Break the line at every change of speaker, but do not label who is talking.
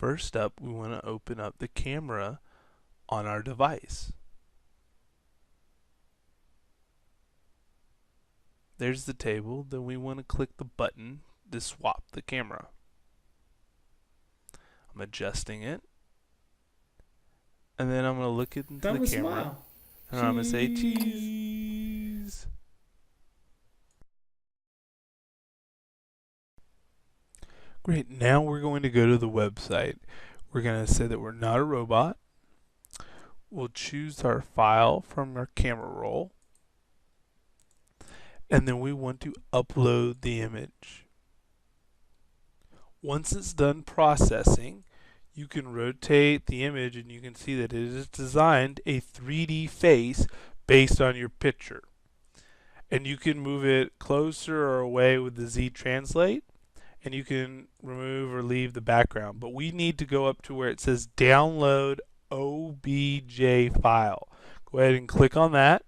First up, we want to open up the camera on our device. There's the table. Then we want to click the button to swap the camera. I'm adjusting it. And then I'm going to look into
That
the
was
camera.
smile.
And I'm going to say cheese. Great. Now we're going to go to the website. We're going to say that we're not a robot. We'll choose our file from our camera roll. And then we want to upload the image. Once it's done processing, you can rotate the image and you can see that it has designed a 3D face based on your picture. And you can move it closer or away with the Z Translate, and you can remove or leave the background. But we need to go up to where it says download OBJ file. Go ahead and click on that.